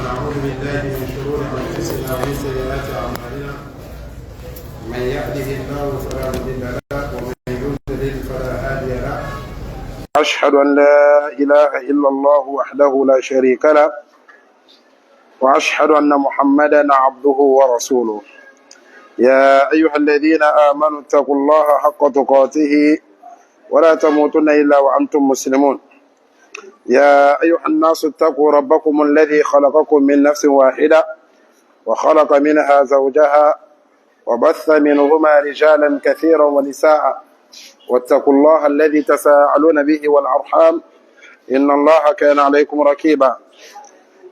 ونعوذ بالله من شرور أنفسنا ومن سيئات أعمالنا من يهده الله فلا مضل له ومن يضلل فلا هادي له أشهد أن لا إله إلا الله وحده لا شريك له وأشهد أن محمدا عبده ورسوله يا أيها الذين آمنوا اتقوا الله حق تقاته ولا تموتن إلا وأنتم مسلمون يا أيها الناس اتقوا ربكم الذي خلقكم من نفس واحدة وخلق منها زوجها وبث منهما رجالا كثيرا ونساء واتقوا الله الذي تساءلون به والأرحام إن الله كان عليكم رقيبا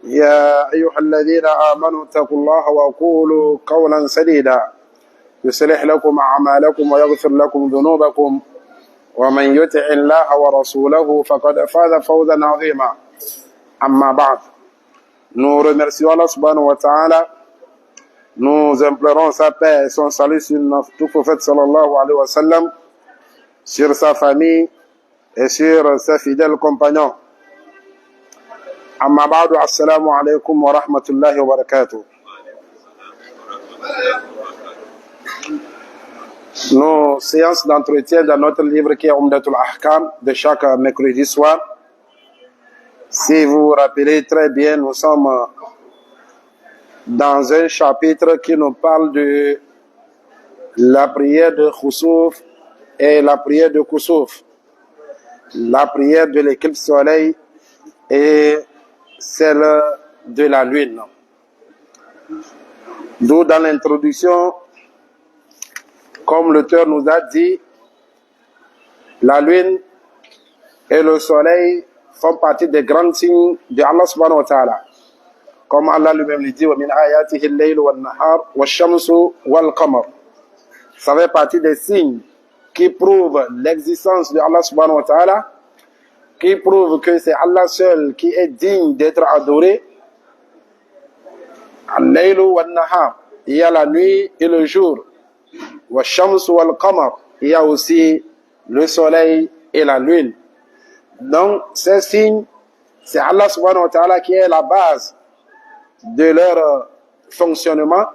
يا أيها الذين آمنوا اتقوا الله وقولوا قولا سديدا يصلح لكم أعمالكم ويغفر لكم ذنوبكم ومن يطع الله ورسوله فقد فاز فوزا عظيما أما بعد. Nous remercions Allah subhanahu wa ta'ala, nous implorons sa paix et son salut sur notre tout prophète sallallahu alayhi wa sallam, sur sa famille et sur ses fidèles compagnons. Amma ba'du, assalamu alaykum wa rahmatullahi wa barakatuh. Nos séances d'entretien dans notre livre qui est Umdatul Ahkam de chaque mercredi soir. Si vous vous rappelez très bien, nous sommes dans un chapitre qui nous parle de la prière de Khusuf et la prière de Kusuf, la prière de l'éclipse soleil et celle de la lune. D'où dans l'introduction, comme l'auteur nous a dit, la lune et le soleil font partie des grands signes de Allah subhanahu wa ta'ala. Comme Allah lui-même le dit, وَمِنْ آيَاتِهِ اللَّيْلُ وَالنَّهَارُ وَالشَّمْسُ وَالْقَمَرُ. Ça fait partie des signes qui prouvent l'existence de Allah subhanahu wa ta'ala, qui prouvent que c'est Allah seul qui est digne d'être adoré. Al-laylu wal-nahar, il y a la nuit et le jour. Wa-shamsu wal-qamar, il y a aussi le soleil et la lune. Donc, ces signes, c'est Allah subhanahu wa ta'ala qui est la base de leur fonctionnement.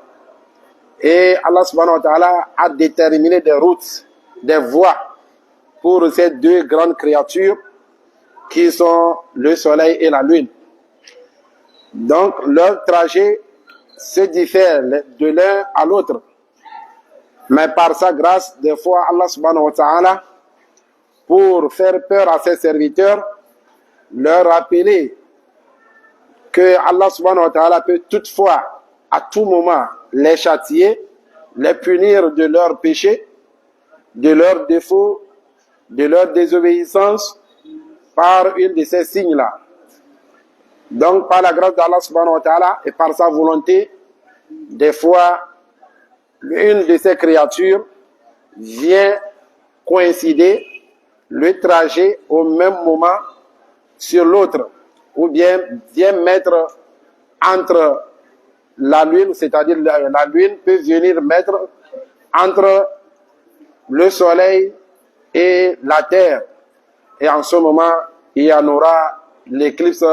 Et Allah subhanahu wa ta'ala a déterminé des routes, des voies pour ces deux grandes créatures qui sont le soleil et la lune. Donc, leur trajet se diffère de l'un à l'autre. Mais par sa grâce, des fois, Allah subhanahu wa ta'ala, pour faire peur à ses serviteurs, leur rappeler que Allah subhanahu wa ta'ala peut toutefois, à tout moment, les châtier, les punir de leurs péchés, de leurs défauts, de leur désobéissance, par une de ces signes-là. Donc, par la grâce d'Allah subhanahu wa ta'ala et par sa volonté, des fois, une de ces créatures vient coïncider le trajet au même moment sur l'autre, ou bien vient mettre entre la lune, c'est-à-dire la lune peut venir mettre entre le soleil et la terre. Et en ce moment, il y en aura l'éclipse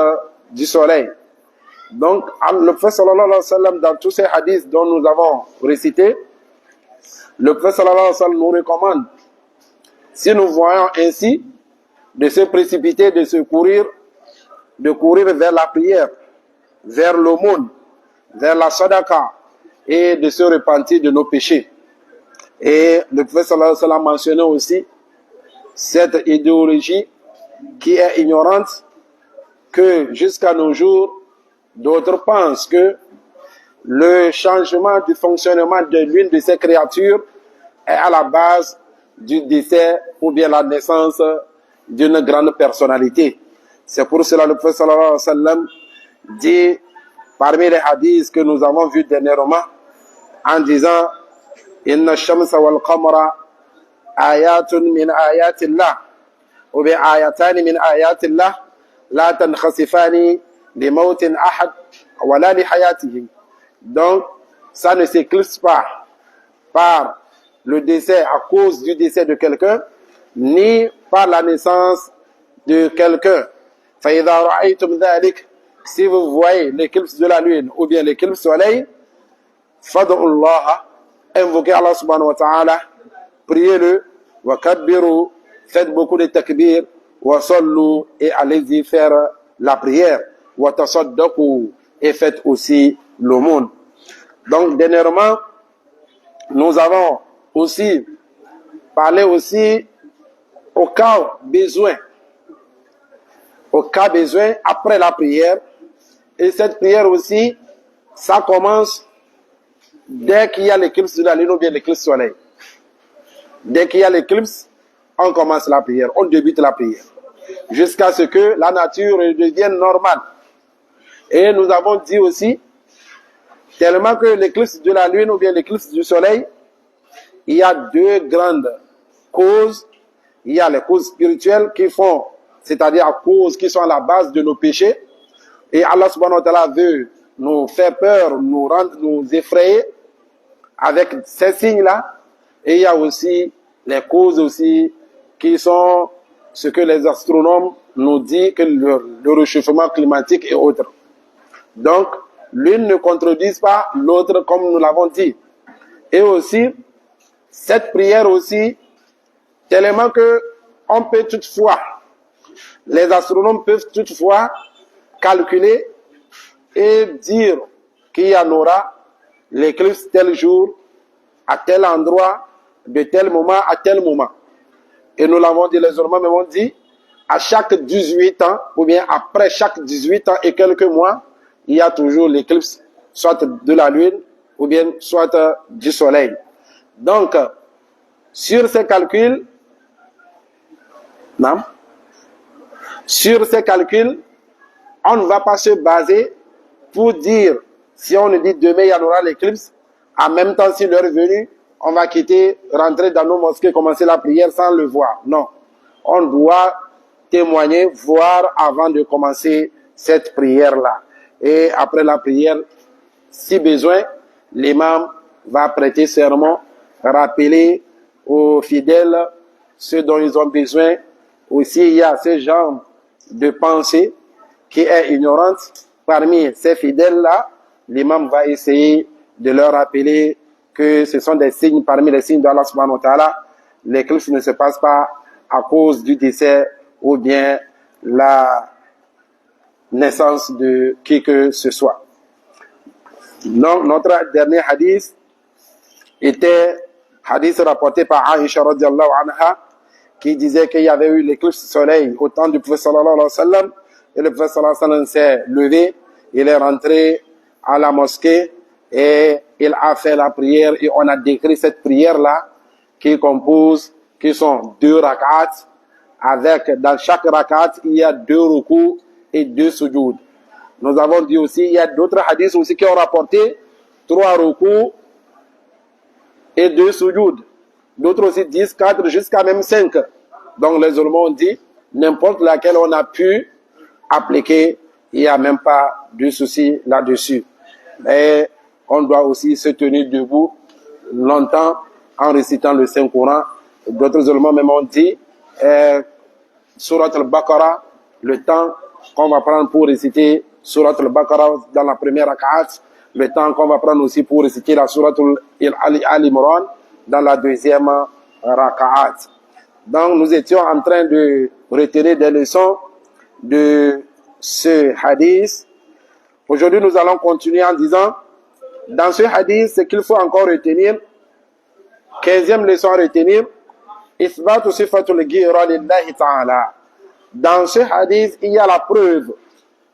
du soleil. Donc, le prophète sallallahu alayhi wa sallam, dans tous ces hadiths dont nous avons récité, le prophète sallallahu alayhi wa sallam nous recommande, si nous voyons ainsi, de se précipiter, de courir vers la prière, vers l'aumône, vers la sadaqa, et de se repentir de nos péchés. Et le prophète sallallahu alayhi wa sallam mentionnait aussi cette idéologie qui est ignorante, que jusqu'à nos jours, d'autres pensent que le changement du fonctionnement de l'une de ces créatures est à la base du décès ou bien la naissance d'une grande personnalité. C'est pour cela que le prophète sallallahu alayhi wa sallam dit, parmi les hadiths que nous avons vus dernièrement, en disant Inna shamsa wal qamara ayatun min ayatillah, ou bien ayatani min ayatillah, la tankhasifani li mawtin ahad wala li hayatihim. Donc, ça ne s'éclipse pas par le décès, à cause du décès de quelqu'un, ni par la naissance de quelqu'un. فَإِذَا رَأَيْتُمْ ذَلِكَ si vous voyez l'éclipse de la lune ou bien l'éclipse du soleil, fad'ullah, invoquez Allah subhanahu wa ta'ala, priez-le, wa kabbiru, faites beaucoup de takbir, wa sallu, et allez-y faire la prière, wa tasaddaqu, et faites aussi l'aumône. Donc, dernièrement, nous avons aussi parlé aussi au cas besoin après la prière. Et cette prière aussi, ça commence dès qu'il y a l'éclipse de la lune ou bien l'éclipse du soleil. Dès qu'il y a l'éclipse, on commence la prière, on débute la prière, jusqu'à ce que la nature devienne normale. Et nous avons dit aussi, tellement que l'éclipse de la lune ou bien l'éclipse du soleil, il y a deux grandes causes. Il y a les causes spirituelles qui font, c'est-à-dire à causes qui sont à la base de nos péchés. Et Allah subhanahu wa ta'ala veut nous faire peur, nous effrayer avec ces signes-là. Et il y a aussi les causes aussi qui sont ce que les astronomes nous disent, que le réchauffement climatique et autres. Donc, l'une ne contredit pas l'autre comme nous l'avons dit. Et aussi, cette prière aussi, tellement que on peut toutefois, les astronomes peuvent toutefois calculer et dire qu'il y en aura l'éclipse tel jour, à tel endroit, de tel moment à tel moment. Et nous l'avons dit, les astronomes m'ont dit, à chaque 18 ans, ou bien après chaque 18 ans et quelques mois, il y a toujours l'éclipse, soit de la lune, ou bien soit du soleil. Donc, sur ces calculs, on ne va pas se baser pour dire, si on nous dit demain il y en aura l'éclipse, en même temps si l'heure est venue, on va rentrer dans nos mosquées, commencer la prière sans le voir. Non, on doit témoigner, voir avant de commencer cette prière-là. Et après la prière, si besoin, l'imam va prêter serment, rappeler aux fidèles ce dont ils ont besoin. Aussi, il y a ce genre de pensée qui est ignorante. Parmi ces fidèles-là, l'imam va essayer de leur rappeler que ce sont des signes, parmi les signes d'Allah subhanahu wa ta'ala. L'éclipse ne se passe pas à cause du décès ou bien la naissance de qui que ce soit. Donc, notre dernier hadith était hadith rapporté par Aisha radiallahu anha, qui disait qu'il y avait eu l'éclipse du soleil au temps du prophète sallallahu alayhi wa sallam, et le prophète sallallahu alayhi wa sallam s'est levé, il est rentré à la mosquée et il a fait la prière, et on a décrit cette prière-là qui sont 2 rak'at, avec, dans chaque rak'at, il y a 2 rukus et 2 sujoud. Nous avons dit aussi, il y a d'autres hadiths aussi qui ont rapporté 3 rukus et 2 sujoud. D'autres aussi 10, 4, jusqu'à même 5. Donc les ulémas ont dit, n'importe laquelle on a pu appliquer, il n'y a même pas de souci là-dessus. Mais on doit aussi se tenir debout longtemps en récitant le Saint-Coran. D'autres ulémas même ont dit, Surat al-Baqarah, le temps qu'on va prendre pour réciter Surat al-Baqarah dans la première rak'at, le temps qu'on va prendre aussi pour réciter la Surat al-Imran dans la deuxième rak'at. Donc nous étions en train de retenir des leçons de ce hadith. Aujourd'hui nous allons continuer en disant, dans ce hadith, ce qu'il faut encore retenir, 15e leçon à retenir, Isbatu sifatul ghira lillahi ta'ala. Dans ce hadith, il y a la preuve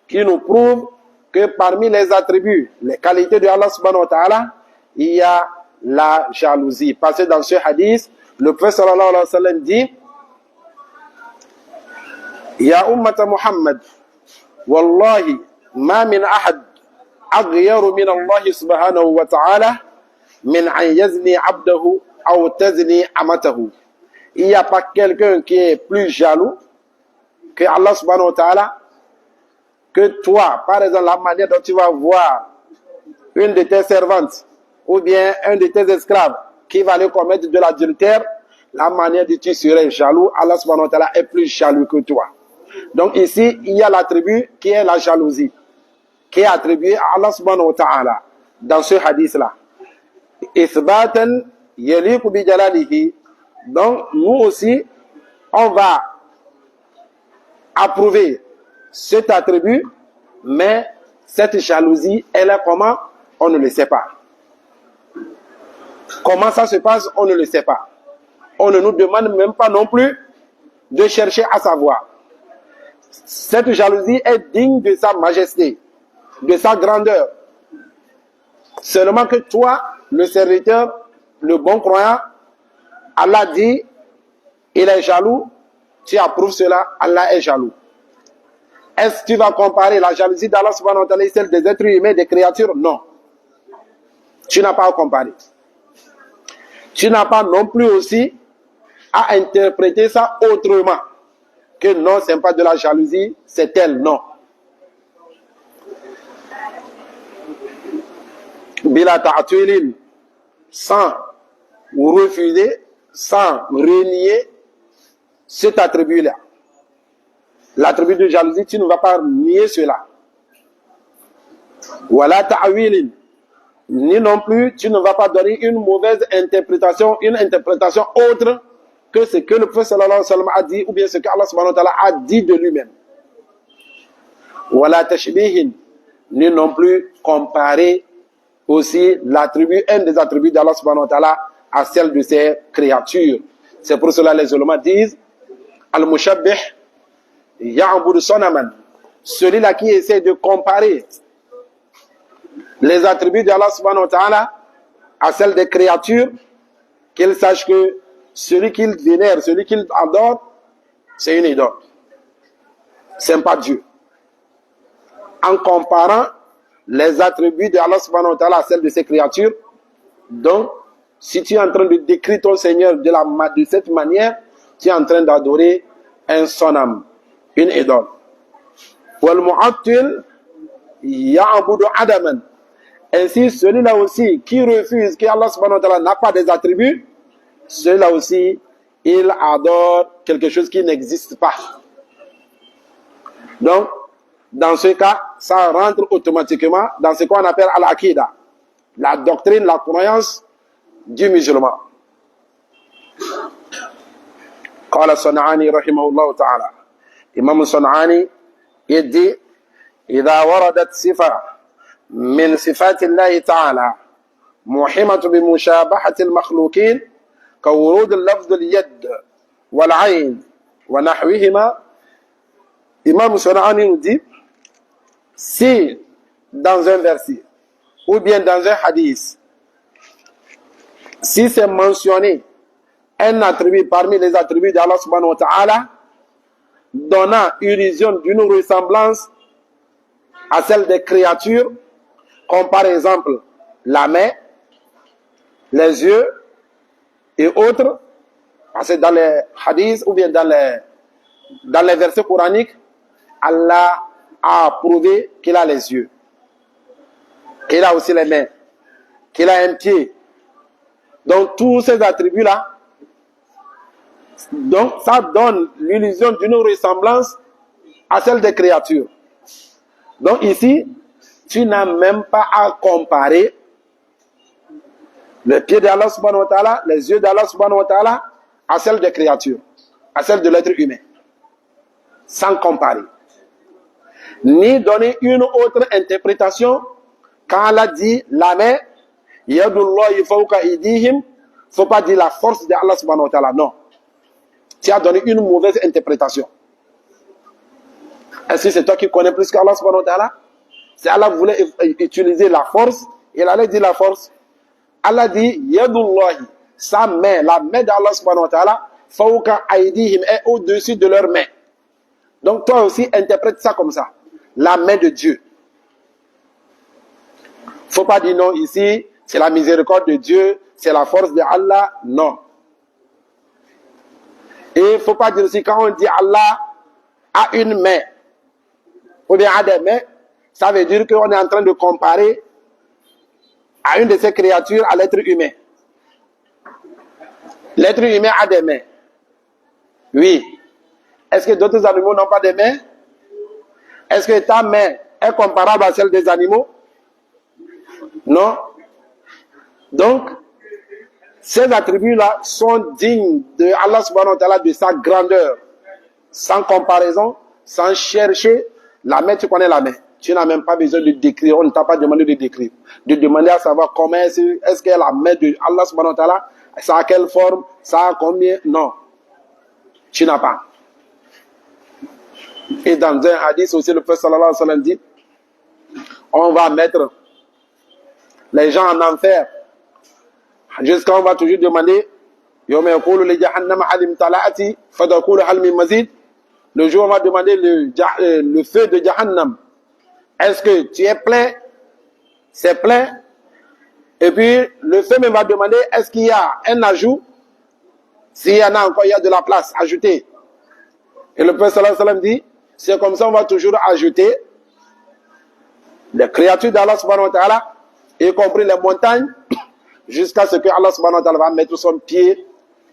qui nous prouve que parmi les attributs, les qualités de Allah subhanahu wa ta'ala, il y a la jalousie. Parce que dans ce hadith, le prophète sallallahu alayhi wa sallam dit, Ya ummata Muhammad, Wallahi, ma min ahad aghyaru min Allah subhanahu wa ta'ala min an yazni abdahu aw tazni amatahu. Il n'y a pas quelqu'un qui est plus jaloux que Allah subhanahu wa ta'ala, que toi. Par exemple, la manière dont tu vas voir une de tes servantes ou bien un de tes esclaves qui va aller commettre de l'adultère, la manière dont tu serais jaloux, Allah subhanahu wa ta'ala est plus jaloux que toi. Donc ici, il y a l'attribut qui est la jalousie. qui est attribué à Allah subhanahu wa ta'ala dans ce hadith-là. Ithbatan yaliqu bi jalalihi. Donc, nous aussi, on va approuver cet attribut, mais cette jalousie, elle est comment? On ne le sait pas. Comment ça se passe? On ne le sait pas. On ne nous demande même pas non plus de chercher à savoir. Cette jalousie est digne de sa majesté, de sa grandeur. Seulement que toi, le serviteur, le bon croyant, Allah dit, il est jaloux, tu approuves cela, Allah est jaloux. Est-ce que tu vas comparer la jalousie d'Allah subhanahu wa ta'ala et celle des êtres humains, des créatures? Non. Tu n'as pas à comparer. Tu n'as pas non plus aussi à interpréter ça autrement. Que non, ce n'est pas de la jalousie, c'est elle, non. Bila ta'atwilin, sans refuser, sans renier cet attribut-là. L'attribut de jalousie, tu ne vas pas nier cela. Wala ta'wilin, ni non plus, tu ne vas pas donner une mauvaise interprétation, une interprétation autre que ce que le prophète sallallahu alayhi wa sallam a dit, ou bien ce que Allah subhanahu wa ta'ala a dit de lui-même. Wala tashbihin, ni non plus comparer aussi l'attribut, un des attributs d'Allah subhanahu wa ta'ala à celle de ses créatures. C'est pour cela les ulémas disent Al-Mushabbih ya'budu sonaman. Celui-là qui essaie de comparer les attributs d'Allah subhanahu wa ta'ala à celles des créatures, qu'il sache que celui qu'il vénère, celui qu'il adore, c'est une idole. C'est pas Dieu. En comparant les attributs d'Allah subhanahu wa ta'ala à celles de ses créatures, donc, si tu es en train de décrire ton Seigneur de cette manière, tu es en train d'adorer un sonam, une idole. Wal mu'attil ya'budu adaman. Ainsi, celui-là aussi qui refuse que Allah subhanahu wa ta'ala n'a pas des attributs, celui-là aussi, il adore quelque chose qui n'existe pas. Donc, dans ce cas, ça rentre automatiquement dans ce qu'on appelle al-aqida, la doctrine, la croyance du musulman. قال صنعاني رحمه الله تعالى إمام صنعاني يدي إذا وردت صفة من صفات الله تعالى موحمة بمشابهة المخلوقين كورود اللفظ اليد والعين ونحوهما. Imam Sona'ani nous dit, si dans un verset ou bien dans un hadith, si c'est mentionné un attribut parmi les attributs d'Allah subhanahu wa ta'ala, donnant illusion d'une ressemblance à celle des créatures, comme par exemple la main, les yeux et autres, parce que dans les hadiths ou bien dans les versets coraniques, Allah a prouvé qu'il a les yeux, qu'il a aussi les mains, qu'il a un pied. Donc tous ces attributs-là, donc ça donne l'illusion d'une ressemblance à celle des créatures. Donc ici, tu n'as même pas à comparer le pied d'Allah subhanahu wa ta'ala, les yeux d'Allah subhanahu wa ta'ala à celle des créatures, à celle de l'être humain, sans comparer. Ni donner une autre interprétation quand Allah dit la main, yadullahi fawqa aydihim, faut pas dire la force d'Allah subhanahu wa ta'ala, non. Tu as donné une mauvaise interprétation. Est-ce que c'est toi qui connais plus qu'Allah subhanahu wa ta'ala? Si Allah voulait utiliser la force, il allait dire la force. Allah dit yadullahi, sa main, la main d'Allah subhanahu wa ta'ala, fawqa aydihim, est au-dessus de leurs mains. Donc toi aussi interprète ça comme ça. La main de Dieu. Faut pas dire non ici, c'est la miséricorde de Dieu, c'est la force de Allah, non. Et il faut pas dire aussi quand on dit Allah a une main, ou bien a des mains, ça veut dire qu'on est en train de comparer à une de ces créatures à l'être humain. L'être humain a des mains. Oui. Est-ce que d'autres animaux n'ont pas de mains? Est-ce que ta main est comparable à celle des animaux? Non. Donc, ces attributs-là sont dignes de Allah subhanahu wa ta'ala, de sa grandeur, sans comparaison, sans chercher. La main, tu connais la main. Tu n'as même pas besoin de décrire. On ne t'a pas demandé de décrire. De demander à savoir comment est-ce que la main de Allah subhanahu wa ta'ala, ça a quelle forme, ça a combien. Non. Tu n'as pas. Et dans un hadith aussi, le prophète sallallahu alayhi wa sallam dit, on va mettre les gens en enfer. Jusqu'à on va toujours demander, le jour où on va demander le feu de Jahannam. Est-ce que tu es plein? C'est plein. Et puis, le feu me va demander, est-ce qu'il y a un ajout? S'il y en a encore, il y a de la place ajoutée. Et le prophète sallallahu alayhi wa sallam dit, c'est comme ça on va toujours ajouter les créatures d'Allah subhanahu wa ta'ala, y compris les montagnes, jusqu'à ce que Allah subhanahu wa ta'ala va mettre son pied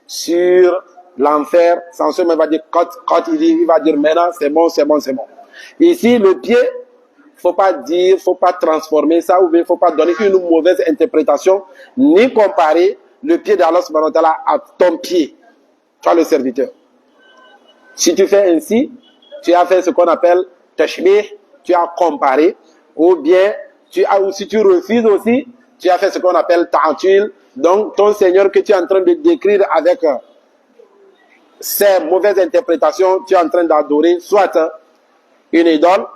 sur l'enfer. Sans ce, il va dire, quand il va dire maintenant, c'est bon, c'est bon, c'est bon. Ici, le pied, faut pas dire, faut pas transformer ça, ou bien faut pas donner une mauvaise interprétation, ni comparer le pied d'Allah subhanahu wa ta'ala à ton pied, toi le serviteur. Si tu fais ainsi, tu as fait ce qu'on appelle tashbih, tu as comparé, ou bien ou si tu refuses aussi, tu as fait ce qu'on appelle ta'til. Donc ton Seigneur que tu es en train de décrire avec ces mauvaises interprétations, tu es en train d'adorer soit une idole,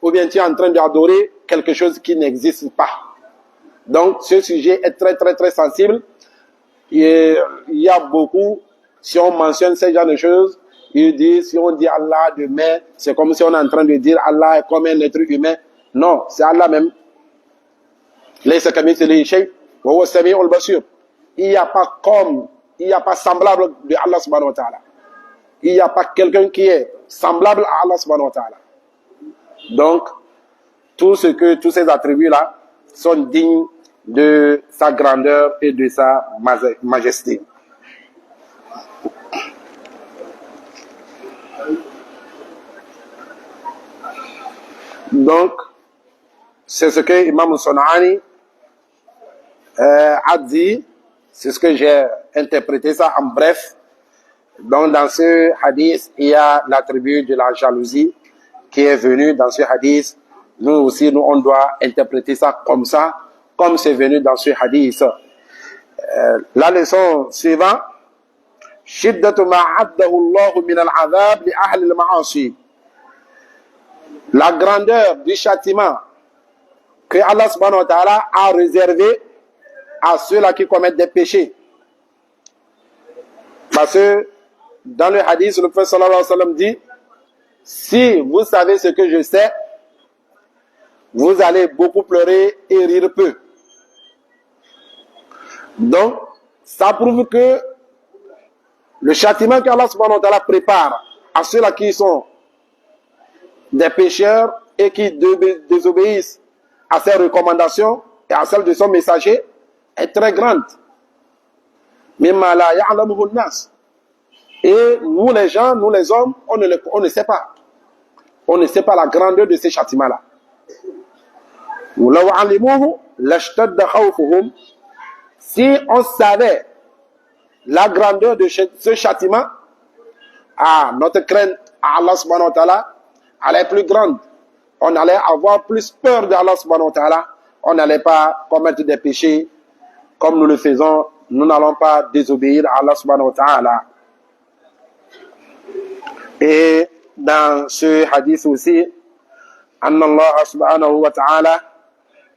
ou bien tu es en train d'adorer quelque chose qui n'existe pas. Donc ce sujet est très très très sensible. Et il y a beaucoup, si on mentionne ce genre de choses, ils disent, si on dit Allah demain, c'est comme si on est en train de dire Allah est comme un être humain. Non, c'est Allah même. Il n'y a pas comme, il n'y a pas semblable de Allah subhanahu wa ta'ala. Il n'y a pas quelqu'un qui est semblable à Allah subhanahu wa ta'ala. Donc, tous ces attributs-là sont dignes de sa grandeur et de sa majesté. Donc, c'est ce que Imam Son'ani a dit, c'est ce que j'ai interprété ça en bref. Donc, dans ce hadith, il y a l'attribut de la jalousie qui est venu dans ce hadith. Nous aussi, on doit interpréter ça, comme c'est venu dans ce hadith. La leçon suivante, shiddatu ma addahu Allah min al-'adhab li ahli al-ma'asi. La grandeur du châtiment que Allah subhanahu wa ta'ala a réservé à ceux-là qui commettent des péchés. Parce que dans le hadith, le prophète sallallahu alayhi wa sallam dit, si vous savez ce que je sais, vous allez beaucoup pleurer et rire peu. Donc, ça prouve que le châtiment qu'Allah subhanahu wa ta'ala prépare à ceux-là qui sont des pécheurs et qui désobéissent à ses recommandations et à celles de son messager est très grande. Et nous les gens, nous les hommes, on ne sait pas. On ne sait pas la grandeur de ces châtiments-là. Si on savait la grandeur de ce châtiment, notre crainte à Allah subhanahu wa ta'ala, elle est plus grande. On allait avoir plus peur d'Allah subhanahu wa ta'ala. On n'allait pas commettre des péchés comme nous le faisons. Nous n'allons pas désobéir à Allah subhanahu wa ta'ala. Et dans ce hadith aussi, Anna Allah subhanahu wa ta'ala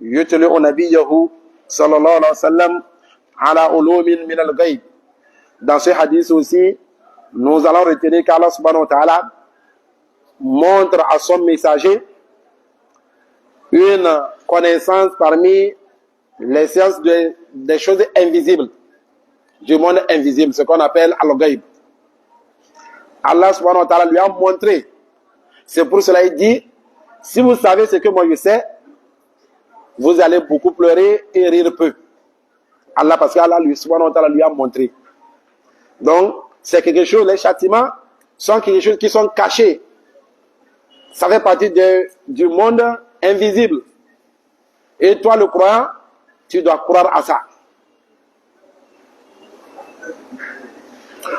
yutli'u nabiyahu sallallahu alayhi wa sallam ala ulumin min al-ghayb. Dans ce hadith aussi, nous allons retenir qu'Allah subhanahu wa ta'ala montre à son messager une connaissance parmi les sciences des choses invisibles, du monde invisible, ce qu'on appelle al-ghayb. Allah subhanahu wa ta'ala lui a montré. C'est pour cela qu'il dit, si vous savez ce que moi je sais, vous allez beaucoup pleurer et rire peu. Allah, parce qu'Allah subhanahu wa ta'ala lui a montré. Donc, c'est quelque chose, les châtiments sont quelque chose qui sont cachés. Ça fait partie du monde invisible. Et toi, le croyant, tu dois croire à ça.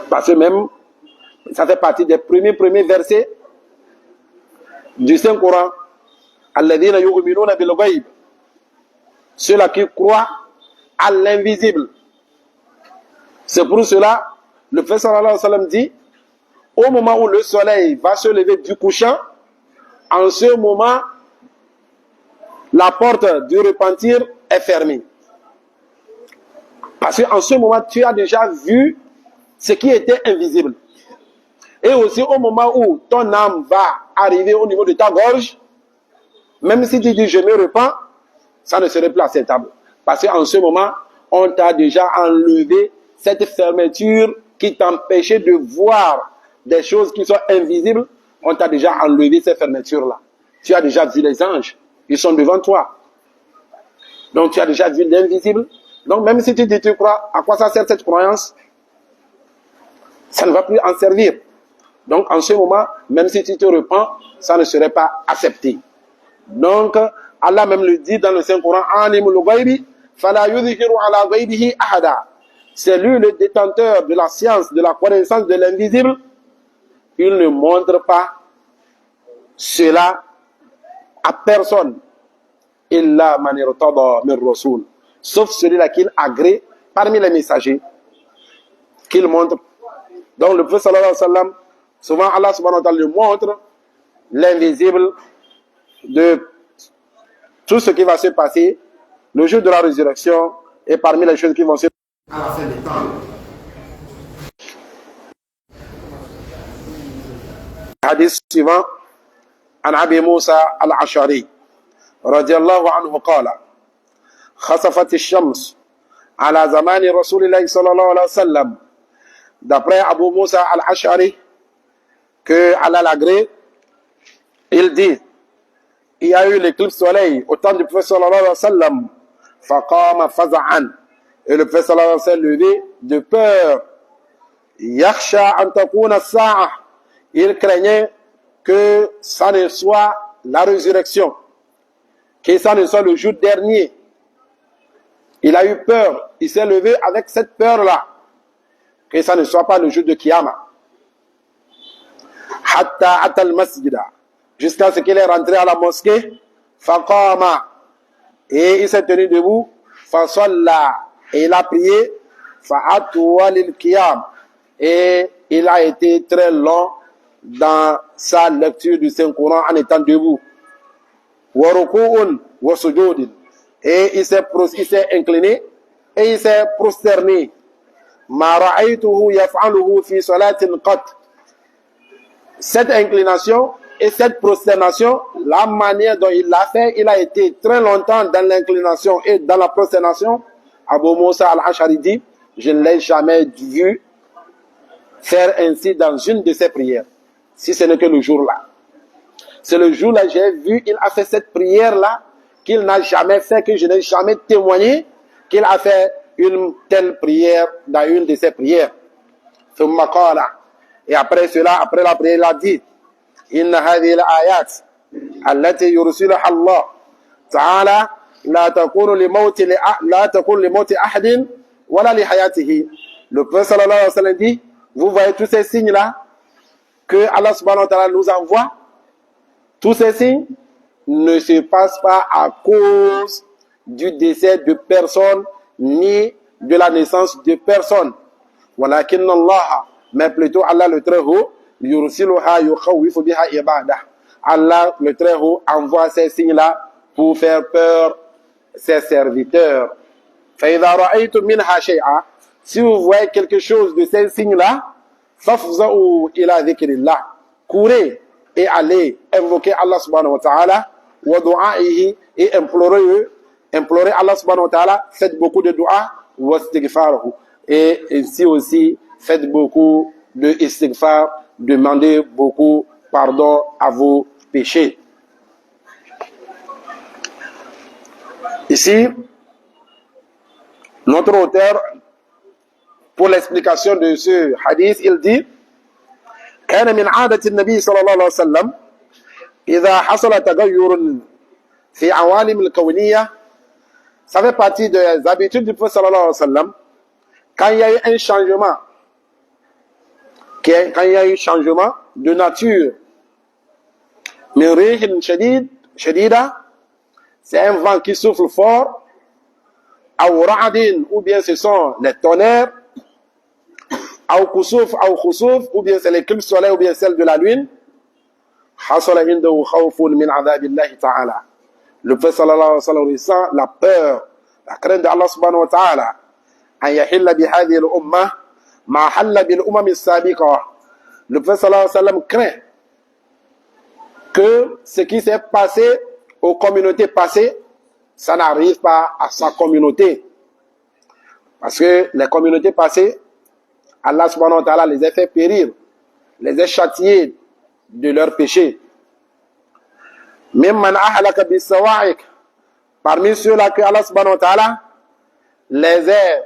Parce que même, ça fait partie des premiers versets du Saint-Coran. Alladhina yu'minuna bil ghaib. Ceux-là qui croient à l'invisible. C'est pour cela, le prophète sallallahu alayhi wa sallam dit, au moment où le soleil va se lever du couchant, en ce moment, la porte du repentir est fermée. Parce qu'en ce moment, tu as déjà vu ce qui était invisible. Et aussi, au moment où ton âme va arriver au niveau de ta gorge, même si tu dis je me repens, ça ne serait plus acceptable. Parce qu'en ce moment, on t'a déjà enlevé cette fermeture qui t'empêchait de voir des choses qui sont invisibles. On t'a déjà enlevé ces fermetures-là. Tu as déjà vu les anges. Ils sont devant toi. Donc tu as déjà vu l'invisible. Donc même si tu dis tu crois, à quoi ça sert cette croyance? Ça ne va plus en servir. Donc en ce moment, même si tu te repens, ça ne serait pas accepté. Donc Allah même le dit dans le Saint-Coran, Alimul ghaibi fala yudhiru ala ghaibihi ahada. C'est lui le détenteur de la science, de la connaissance de l'invisible. Il ne montre pas cela à personne. Illa man irtada min rasul. Sauf celui-là qu'il agrée parmi les messagers qu'il montre. Donc le prophète sallallahu alayhi wa sallam, souvent Allah subhanahu wa ta'ala lui montre l'invisible de tout ce qui va se passer le jour de la résurrection et parmi les choses qui vont se passer à la fin des temps. Hadith suivant, عن أبي موسى الأشعري رضي الله عنه قال خسفت الشمس على زمان رسول الله صلى الله عليه وسلم. D'après Abu Musa al-Ash'ari, que Allah l'agrée, il dit, il y a eu l'éclipse soleil au temps du prophète sallallahu alayhi wa sallam. Faqama faza'an. Et le prophète sallallahu alayhi wa sallam levé de peur. Yakhsha an takuna sa'a. Il craignait que ça ne soit la résurrection, que ça ne soit le jour dernier. Il a eu peur. Il s'est levé avec cette peur-là, que ça ne soit pas le jour de Kiyama. Hatta atal masjida. Jusqu'à ce qu'il est rentré à la mosquée. Faqama. Et il s'est tenu debout. Fasalla. Et il a prié. Fa'atwa lil qiyam. Et il a été très long dans sa lecture du Saint-Coran en étant debout. Wa ruku'un wa sujudin. Et il s'est incliné et il s'est prosterné. Ma ra'aytuhu yaf'aluhu fi salatin qat. Cette inclination et cette prosternation, la manière dont il l'a fait, il a été très longtemps dans l'inclination et dans la prosternation. Abu Musa al-Ash'ari dit, je ne l'ai jamais vu faire ainsi dans une de ses prières, si ce n'est que le jour-là. C'est le jour-là, j'ai vu, il a fait cette prière-là, qu'il n'a jamais fait, que je n'ai jamais témoigné, qu'il a fait une telle prière dans une de ses prières. Et après cela, après la prière, il a dit, Inna hadhihi al-ayat allati yursiluha Allah ta'ala la takunu li mawti ahadin wala li hayatihi. Le prophète sallallahu alayhi wa sallam dit, vous voyez tous ces signes-là que Allah subhanahu wa ta'ala nous envoie, tous ces signes ne se passent pas à cause du décès de personne ni de la naissance de personne. Walakinna Allah, mais plutôt Allah le Très-Haut, yursiluha yukhawwifu biha ibadah. Allah le Très-Haut envoie ces signes-là pour faire peur ses serviteurs. Fa idha ra'aytum minha shay'a, si vous voyez quelque chose de ces signes-là, fafza'u ila dhikrillah, courez et allez invoquer Allah subhanahu wa ta'ala, wa du'a'ihi, et implorez Allah subhanahu wa ta'ala, faites beaucoup de dua, wa istighfaruhu, et ainsi aussi faites beaucoup de istighfar, demandez beaucoup pardon à vos péchés. Ici, notre auteur, pour l'explication de ce hadith, il dit كان من عادة النبي صلى الله عليه وسلم إذا حصل تغير fi awalim al-kawniyya, ça fait partie des habitudes du prophète sallallahu alayhi wa sallam. Quand il y a eu un changement, quand il y a eu changement de nature, min rihin shadida, c'est un vent qui souffle fort, aw ra'din, ou bien ce sont les tonnerres, aw kusuf, ou bien c'est l'éclipse solaire, ou bien celle de la lune, hasala indahu khawfun min adhabillahi ta'ala. Le prophète sallallahu alayhi wa sallam ressent la peur, la crainte d'Allah subhanahu wa ta'ala, an yahilla bi hadhihi al-ummah ma halla bil umam as-sabiqa. Le prophète sallallahu alayhi wa sallam craint que ce qui s'est passé aux communautés passées, ça n'arrive pas à sa communauté. Parce que les communautés passées, Allah subhanahu wa ta'ala les a fait périr, les a châtiés de leurs péchés. Mimman ahlaka bis-sawa'iq, parmi ceux-là que Allah subhanahu wa ta'ala les a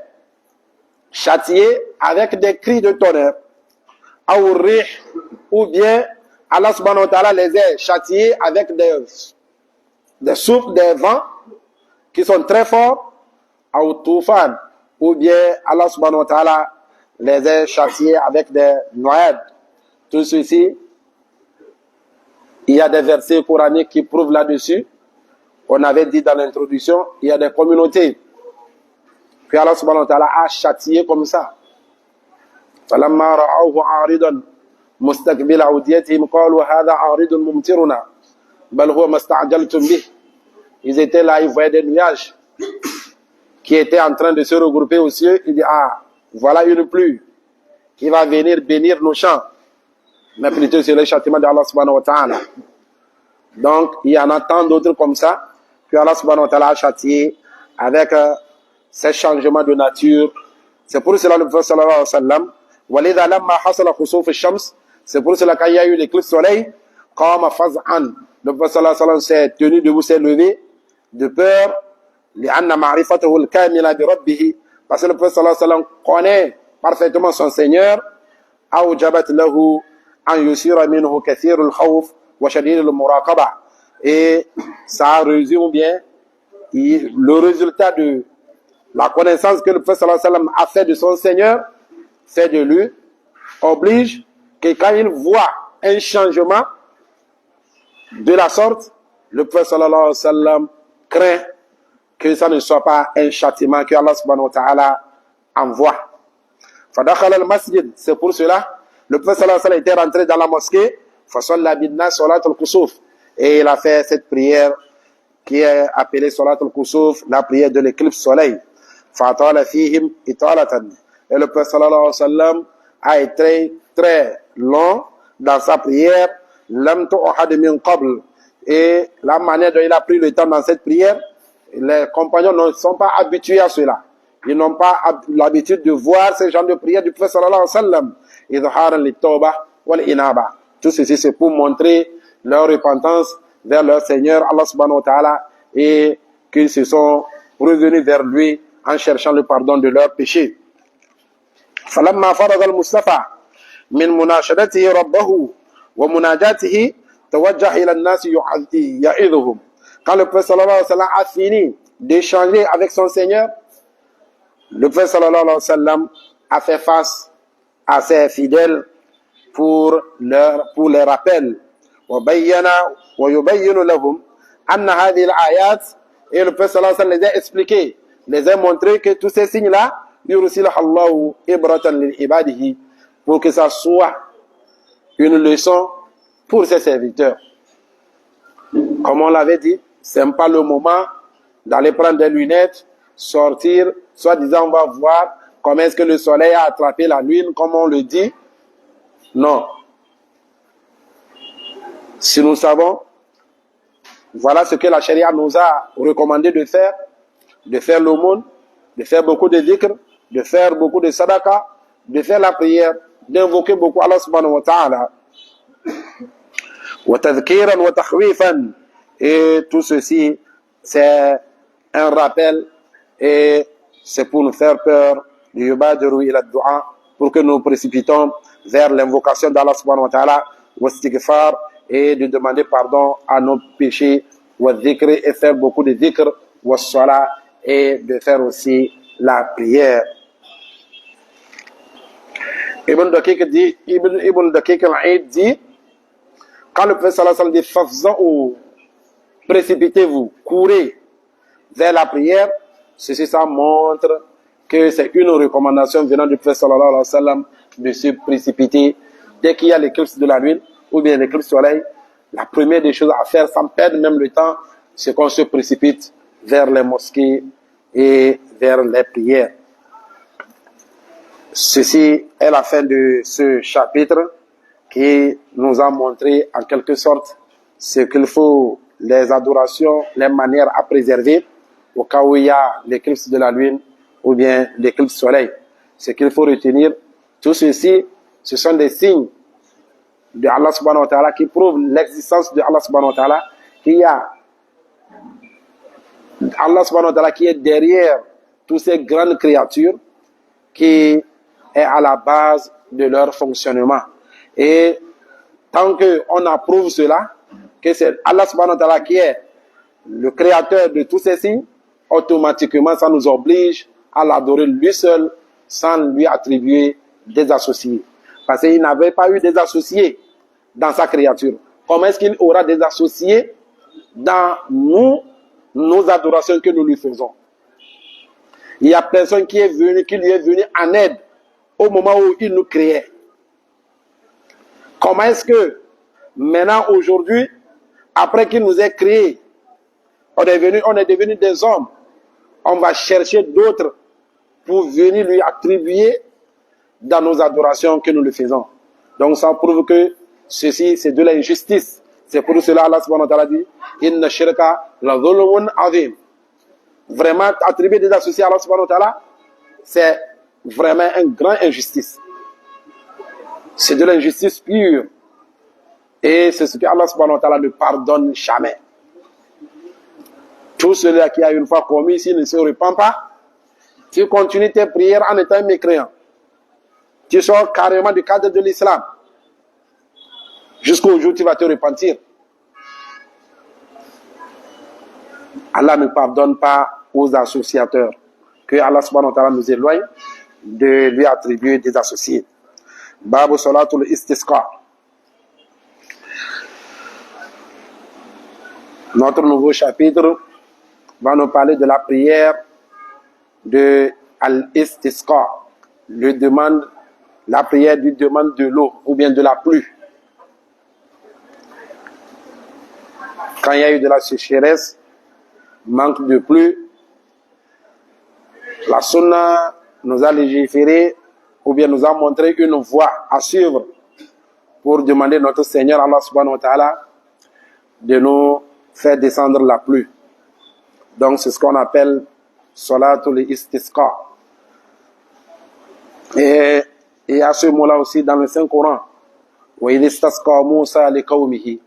châtiés avec des cris de tonnerre, ou bien Allah subhanahu wa ta'ala les a châtiés avec des souffles, des vents qui sont très forts, ou bien Allah subhanahu wa ta'ala les a châtiés avec des noyades. Tout ceci, il y a des versets coraniques qui prouvent là-dessus. On avait dit dans l'introduction, il y a des communautés que Allah subhanahu wa ta'ala a châtié comme ça. فَلَمَّا رَأَوْهُ عَارِضًا مُسْتَقْبِلَ أَوْدِيَتِهِمْ قَالُوا هَذَا عَارِضٌ مُمْطِرُنَا بَلْ هُوَ مَا اسْتَعْجَلْتُمْ بِهِ. Ils étaient là, ils voyaient des nuages qui étaient en train de se regrouper aux cieux. Ils disent, ah, voilà une pluie qui va venir bénir nos champs. Mais plutôt c'est le châtiment d'Allah subhanahu wa ta'ala. Donc, il y en a tant d'autres comme ça que Allah subhanahu wa ta'ala a châtié avec ces changements de nature. C'est pour cela le prophète sallallahu alayhi wa sallam, وَلِذَا لَمَّا حَصَلَ خُسُوفِ الشَّمْسِ, c'est pour cela qu'il y a eu l'éclipse soleil, قَامَ فَزْعًا, le prophète sallallahu alayhi wa sallam s'est tenu debout, s'est levé de peur, لِأَنَّ مَعْرِفَتَهُ الْكَامِلَ بِرَبِّهِ, parce que le prophète sallallahu alayhi wa sallam connaît parfaitement son Seigneur, أَوْجَبَتْ لَهُ أَنْ يُسِيرَ مِنْهُ كَثِيرُ الْخَوْفِ وَشَدِيدُ الْمُرَاقَبَةِ. Et ça résume bien le résultat de la connaissance que le prophète sallallahu alayhi wa sallam a fait de son Seigneur, fait de lui, oblige que quand il voit un changement de la sorte, le prophète sallallahu alayhi wa sallam craint que ça ne soit pas un châtiment que Allah subhanahu wa ta'ala envoie. Fadakhala al-masjid, c'est pour cela, le prophète sallallahu alayhi wa sallam était rentré dans la mosquée, fasalla bidna salat al-kusuf, et il a fait cette prière qui est appelée salat al-kusuf, la prière de l'éclipse soleil. Fatala fihim italatan. Et le prophète sallallahu alayhi wa sallam a été très long dans sa prière, lam tu'had min qabl. Et la manière dont il a pris le temps dans cette prière, les compagnons ne sont pas habitués à cela. Ils n'ont pas l'habitude de voir ce genre de prière du prophète sallallahu alayhi wa sallam. Idharan lit-tawbah wal inaba. Tout ceci c'est pour montrer leur repentance vers leur Seigneur Allah subhanahu wa ta'ala et qu'ils se sont revenus vers lui en cherchant le pardon de leurs péchés. فلما فرغ المصطفى من مناشدته ربه ومناجاته توجه إلى الناس يعظهم. Quand le prophète sallallahu alayhi wa sallam a fini d'échanger avec son Seigneur, le prophète sallallahu alayhi wa sallam a fait face à ses fidèles pour les rappels. وبين ويبين لهم أن هذه الآيات, et le prophète sallallahu alayhi wa sallam les a expliqué, les a montré que tous ces signes-là, يرسلها الله إبرة لعباده, pour que ça soit une leçon pour ses serviteurs. Comme on l'avait dit, ce n'est pas le moment d'aller prendre des lunettes, sortir, soit disant on va voir comment est-ce que le soleil a attrapé la lune, comme on le dit. Non. Si nous savons, voilà ce que la charia nous a recommandé de faire l'aumône, de faire beaucoup de dhikr, de faire beaucoup de sadaqa, de faire la prière, d'invoquer beaucoup Allah subhanahu wa ta'ala. Wa tadhkiran wa takhwifan. Et tout ceci, c'est un rappel et c'est pour nous faire peur, yubadiru ila du'a, pour que nous précipitons vers l'invocation d'Allah subhanahu wa ta'ala, wa istighfar, et de demander pardon à nos péchés, wa dhikr, et faire beaucoup de dhikr, wa salat, et de faire aussi la prière. Ibn Daqiq al-Aid dit, quand le prophète sallallahu alayhi wa sallam dit fafza'u, précipitez-vous, courez vers la prière, ceci ça montre que c'est une recommandation venant du prophète sallallahu alayhi wa sallam de se précipiter dès qu'il y a l'éclipse de la lune ou bien l'éclipse du soleil. La première des choses à faire sans perdre même le temps, c'est qu'on se précipite vers les mosquées et vers les prières. Ceci est la fin de ce chapitre qui nous a montré en quelque sorte ce qu'il faut, les adorations, les manières à préserver au cas où il y a l'éclipse de la lune ou bien l'éclipse du soleil. Ce qu'il faut retenir, tout ceci, ce sont des signes de Allah subhanahu wa ta'ala qui prouvent l'existence de Allah subhanahu wa ta'ala, qu'il y a Allah subhanahu wa ta'ala qui est derrière toutes ces grandes créatures, qui est à la base de leur fonctionnement. Et tant qu'on approuve cela, que c'est Allah subhanahu wa ta'ala qui est le créateur de tous ces signes, automatiquement ça nous oblige à l'adorer lui seul sans lui attribuer des associés. Parce qu'il n'avait pas eu des associés dans sa créature. Comment est-ce qu'il aura des associés dans nos adorations que nous lui faisons? Il n'y a personne qui lui est venu en aide au moment où il nous créait. Comment est-ce que maintenant, aujourd'hui, après qu'il nous ait créés, on est devenu des hommes, on va chercher d'autres pour venir lui attribuer dans nos adorations que nous lui faisons. Donc ça prouve que ceci, c'est de l'injustice. C'est pour cela Allah subhanahu wa ta'ala dit Inna shirka la dhulmun azim. Vraiment, attribuer des associés à Allah subhanahu wa ta'ala, c'est vraiment une grande injustice. C'est de l'injustice pure. Et c'est ce que Allah subhanahu wa ta'ala ne pardonne jamais. Tout celui qui a une fois commis, s'il ne se repent pas, tu continues tes prières en étant mécréant. Tu sors carrément du cadre de l'islam. Jusqu'au jour où tu vas te repentir. Allah ne pardonne pas aux associateurs. Que Allah subhanahu wa ta'ala nous éloigne de lui attribuer des associés. Babu salatul istisqa. Notre nouveau chapitre va nous parler de la prière de al-istisqa. La prière du demande de l'eau ou bien de la pluie. Quand il y a eu de la sécheresse, manque de pluie, la sunna nous a légiféré ou bien nous a montré une voie à suivre pour demander à notre Seigneur Allah subhanahu wa ta'ala de nous faire descendre la pluie. Donc c'est ce qu'on appelle salatul istisqa. Et il y a ce mot-là aussi dans le Saint-Coran. Wa idh istasqa Musa li qawmihi.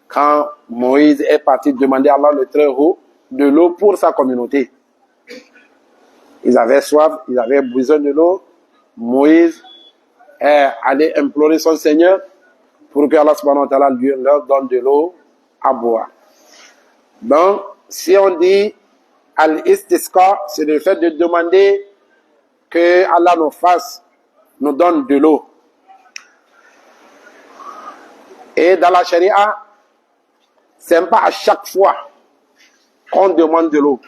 Quand Moïse est parti demander à Allah le Très-Haut de l'eau pour sa communauté. Ils avaient soif, ils avaient besoin de l'eau. Moïse est allé implorer son Seigneur pour que Allah subhanahu wa ta'ala leur donne de l'eau à boire. Donc, si on dit al-istisqa, c'est le fait de demander que Allah nous donne de l'eau. Et dans la charia, c'est pas à chaque fois qu'on demande de l'eau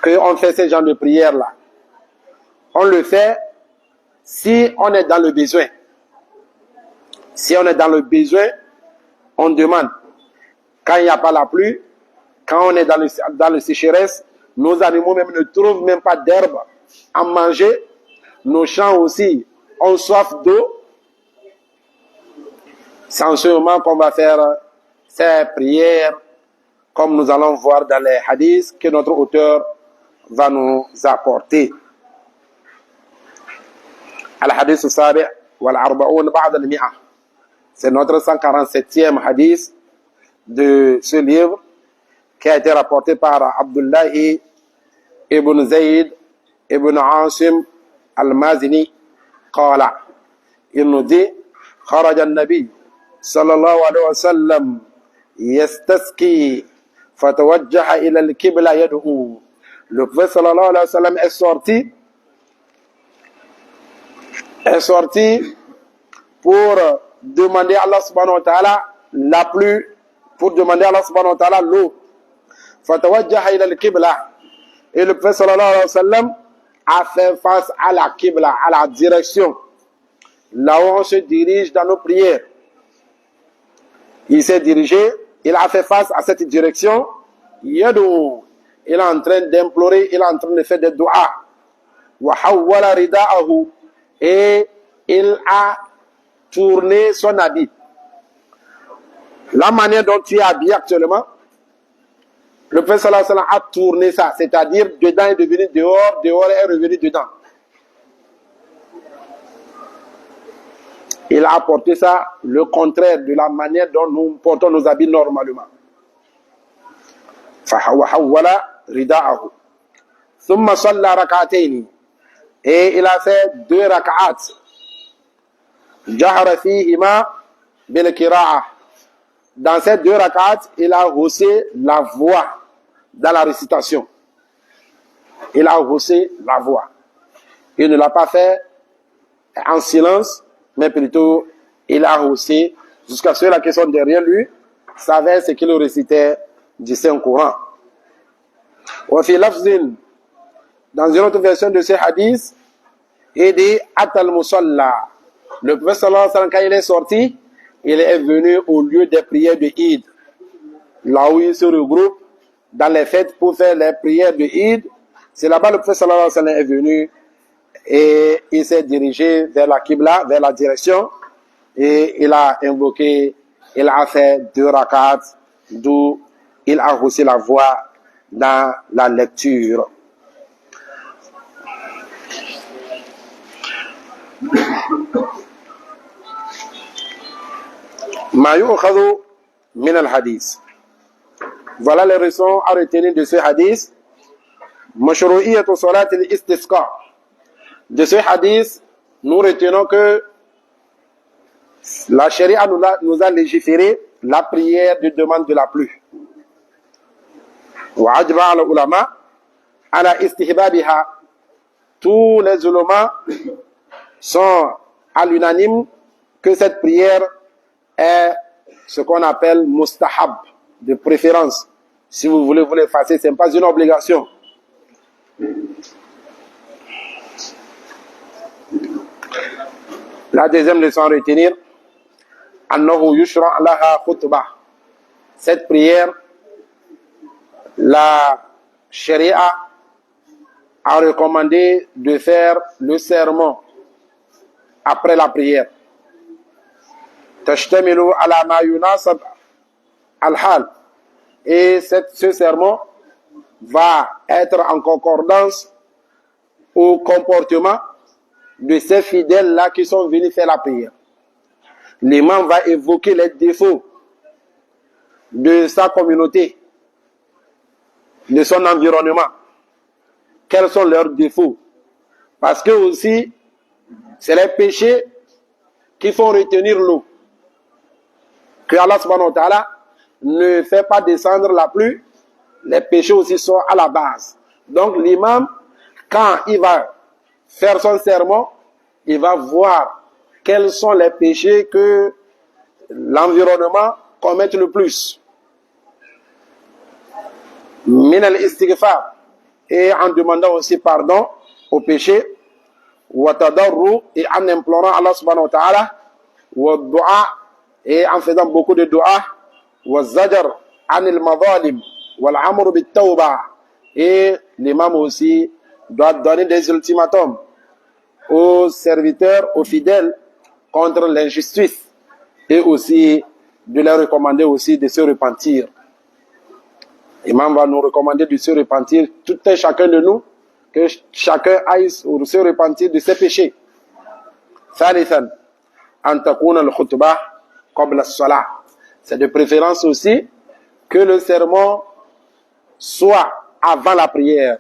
qu'on fait ce genre de prière-là. On le fait si on est dans le besoin. Si on est dans le besoin, on demande. Quand il n'y a pas la pluie, quand on est dans le sécheresse, nos animaux même ne trouvent même pas d'herbe à manger. Nos champs aussi ont soif d'eau. C'est en ce moment qu'on va faire ces prières, comme nous allons voir dans les hadiths que notre auteur va nous apporter. Al-Hadith al-Sabi' wal-Arba'un ba'da al-Mi'a. C'est notre 147e hadith de ce livre qui a été rapporté par Abdullah ibn Zayd ibn Asim al-Mazini. Il nous dit: خرج النبي صلى الله عليه وسلم يستسقي فتوجه إلى القبلة يدعو. Le prophète sallallahu alayhi wa sallam est sorti pour demander à Allah subhanahu wa ta'ala la pluie, pour demander à Allah subhanahu wa ta'ala l'eau. Fatawajjaha ila al-qibla. Et le prophète sallallahu alayhi wa sallam a fait face à la qibla, à la direction, là où on se dirige dans nos prières. Il s'est dirigé, il a fait face à cette direction. Yadou, il est en train d'implorer, il est en train de faire des doigts. Wa hawwala rida'ahu, et il a tourné son habit. La manière dont tu es habillé actuellement, le prophète sallallahu alayhi wa sallam a tourné ça, c'est-à-dire dedans est devenu dehors, dehors est revenu dedans. Il a apporté ça, le contraire de la manière dont nous portons nos habits normalement. فَحَوَّلَ رِدَاءَهُ ثُمَّ صَلَّى رَكْعَتَيْنِ. Et il a fait 2 rak'at. جَهَرَ فِيهِمَا بِالْقِرَاءَةِ. Dans ces 2 rak'at, il a haussé la voix dans la récitation. Il a haussé la voix. Il ne l'a pas fait en silence, mais plutôt il a haussé jusqu'à ce que la question derrière lui savait ce qu'il récitait du Saint-Coran. Dans une autre version de ce hadith, il dit Atal Musalla. Le prophète sallallahu alayhi wa sallam, quand il est sorti, il est venu au lieu des prières de Eid, là où il se regroupe dans les fêtes pour faire les prières de Eid. C'est là-bas le prophète sallallahu alayhi wa sallam est venu et il s'est dirigé vers la Qibla, vers la direction, et il a invoqué, il a fait 2 rak'at, d'où il a haussé la voix dans la lecture. Ma yu'khadhu min al-hadith. Voilà les raisons à retenir de ce hadith. Mashru'iyyatu salat al-istisqa. De ce hadith, nous retenons que la charia nous a légiféré la prière de demande de la pluie. وَعَجْبَ الْعُلَمَاء عَلَى إِسْتِحْبَابِهَا. Tous les ulémas sont à l'unanime que cette prière est ce qu'on appelle mustahab, de préférence. Si vous voulez vous l'effacer, ce n'est pas une obligation. La deuxième leçon à retenir, annahu yushra' laha khutbah. Cette prière, la charia a recommandé de faire le sermon après la prière. Tashtamilu ala ma yunasab al-hal. Et ce sermon va être en concordance au comportement de ces fidèles-là qui sont venus faire la prière. L'imam va évoquer les défauts de sa communauté, de son environnement. Quels sont leurs défauts? Parce que aussi, c'est les péchés qui font retenir l'eau. Que Allah subhanahu wa ta'ala ne fait pas descendre la pluie, les péchés aussi sont à la base. Donc l'imam, quand il va faire son sermon, il va voir quels sont les péchés que l'environnement commet le plus. Min al-istighfar, et en demandant aussi pardon aux péchés, wa tadarru, et en implorant Allah subhanahu wa ta'ala, wa du'a, et en faisant beaucoup de du'a, wa zajar anil madhalim, wal amru bit tawba, et l'imam aussi doit donner des ultimatums aux serviteurs, aux fidèles contre l'injustice, et aussi de leur recommander aussi de se repentir. L'imam va nous recommander de se repentir, tout un chacun de nous, que chacun aille se repentir de ses péchés. ثالثا أن تكون الخطبة قبل الصلاة. C'est de préférence aussi que le sermon soit avant la prière.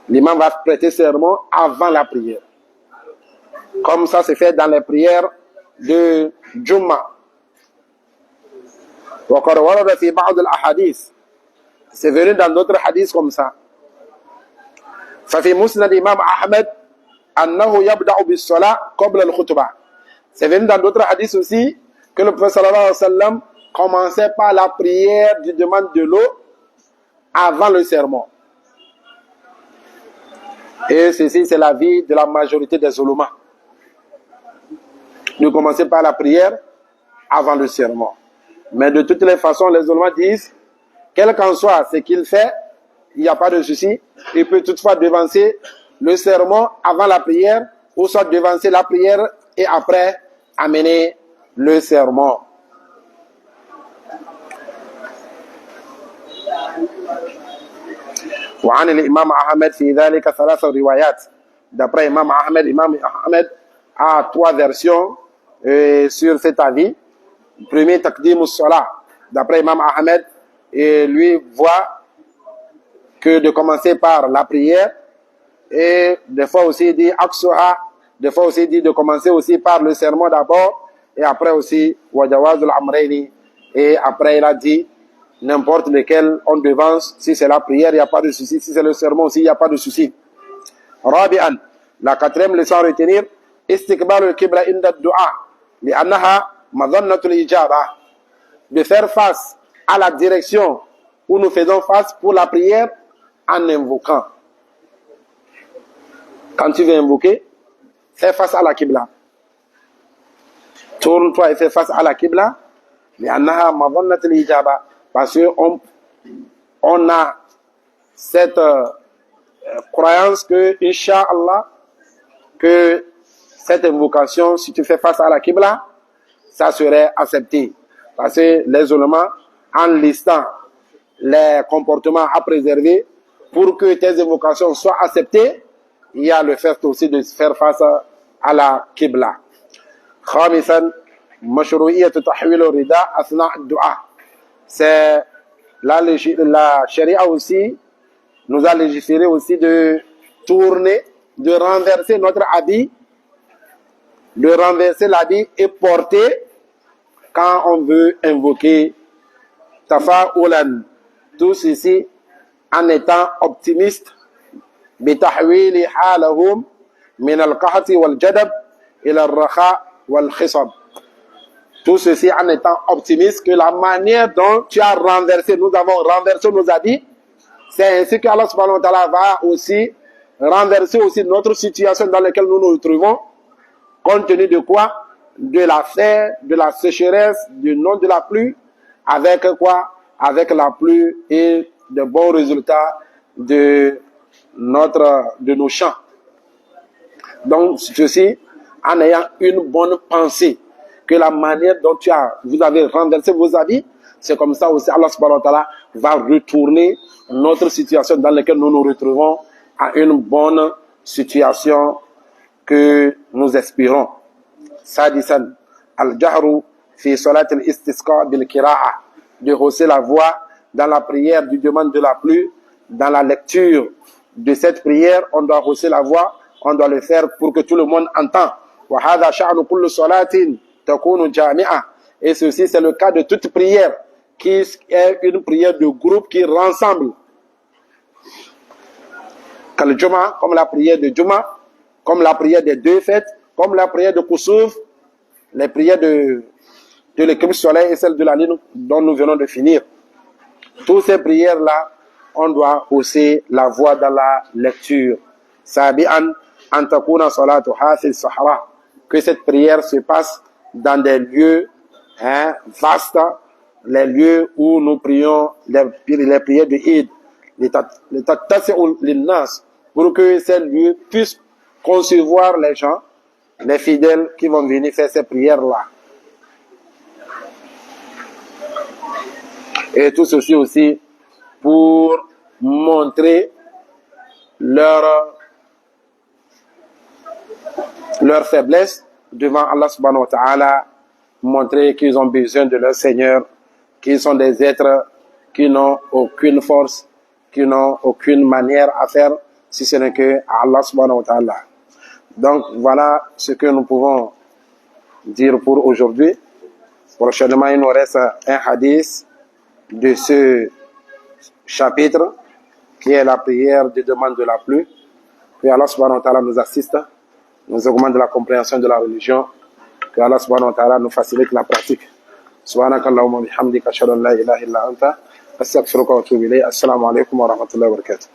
L'imam va prêter sermon avant la prière. Comme ça se fait dans les prières de Jumma. وقد ورد في بعض الأحاديث. C'est venu dans d'autres hadiths comme ça. ففي مسند الإمام أحمد أنه يبدأ بالصلاة قبل الخطبة. C'est venu dans d'autres hadiths aussi que le prophète sallallahu alayhi wa sallam commençait par la prière du demande de l'eau avant le sermon. Et ceci, c'est l'avis de la majorité des oulémas. De commencer par la prière avant le sermon. Mais de toutes les façons, les oulémas disent, quel qu'en soit ce qu'il fait, il n'y a pas de souci. Il peut toutefois devancer le sermon avant la prière, ou soit devancer la prière et après amener le sermon. وعن الإمام أحمد في ذلك 3 روايات. D'après Imam Ahmed a 3 versions sur cet avis. Premier, Taqdim al-Salah. D'après Imam Ahmed, lui voit que de commencer par la prière, et des fois aussi dit Aksuha, des fois aussi dit de commencer aussi par le sermon d'abord, et après aussi Wajawaz al-Amrayni, et après il a dit n'importe lequel on devance, si c'est la prière, il n'y a pas de souci, si c'est le sermon aussi, il n'y a pas de souci. Rabi'an, la 4e leçon à retenir, Istiqbal al-Qibla inda ad-du'a, li'annaha madhannatul ijaba, de faire face à la direction où nous faisons face pour la prière en invoquant. Quand tu veux invoquer, fais face à la Qibla. Tourne-toi et fais face à la Qibla, li'annaha madhannatul ijaba, parce qu'on a cette croyance que, Inch'Allah, que cette invocation, si tu fais face à la Qibla, ça serait accepté. Parce que les oulémas, en listant les comportements à préserver pour que tes invocations soient acceptées, il y a le fait aussi de faire face à la Qibla. Khamisan, mashru'iyyatu tahwil al-rida athna' ad-du'a. C'est la charia aussi nous a légiféré aussi de tourner, de renverser notre habit, de renverser l'habit et porter quand on veut invoquer tafa'ulan. Tout ceci en étant optimiste bitahwili halahum min al-qahti wal-jadab ila al-rakha wal-khisab. Tout ceci en étant optimiste que la manière dont tu as renversé, nous avons renversé nos habits, c'est ainsi que Allah subhanahu wa ta'ala va aussi renverser aussi notre situation dans laquelle nous nous retrouvons, compte tenu de quoi? De la faim, de la sécheresse, du nom de la pluie, avec quoi? Avec la pluie et de bons résultats de nos champs. Donc, ceci en ayant une bonne pensée, que la manière dont vous avez renversé vos habits, c'est comme ça aussi Allah subhanahu wa ta'ala va retourner notre situation dans laquelle nous nous retrouvons à une bonne situation que nous espérons. Sadisan, al-jahru fi salat al-istisqa bil-kira'a, de hausser la voix dans la prière du demande de la pluie, dans la lecture de cette prière, on doit hausser la voix, on doit le faire pour que tout le monde entend. Wa hadha sha'nu kulli salatin takunu jami'a. Et ceci, c'est le cas de toute prière qui est une prière de groupe qui rassemble. Kal Juma, comme la prière de Juma, comme la prière des 2 fêtes, comme la prière de Kusuf, les prières de l'éclipse soleil et celle de la lune dont nous venons de finir. Toutes ces prières-là, on doit hausser la voix dans la lecture. Sabi'an an takuna salatu hasil sahara, que cette prière se passe dans des lieux vastes, les lieux où nous prions les prières de Eid, pour que ces lieux puissent concevoir les gens, les fidèles qui vont venir faire ces prières-là. Et tout ceci aussi pour montrer leur faiblesse devant Allah subhanahu wa ta'ala, montrer qu'ils ont besoin de leur Seigneur, qu'ils sont des êtres qui n'ont aucune force, qui n'ont aucune manière à faire, si ce n'est que Allah subhanahu wa ta'ala. Donc voilà ce que nous pouvons dire pour aujourd'hui. Prochainement, il nous reste un hadith de ce chapitre qui est la prière de demande de la pluie. Que Allah subhanahu wa ta'ala nous assiste, nous augmente la compréhension de la religion, que Allah subhanahu wa ta'ala nous facilite la pratique. سبحانك اللهم وبحمدك أشهد أن لا إله إلا أنت أستغفرك وأتوب إليك. السلام عليكم ورحمة الله وبركاته.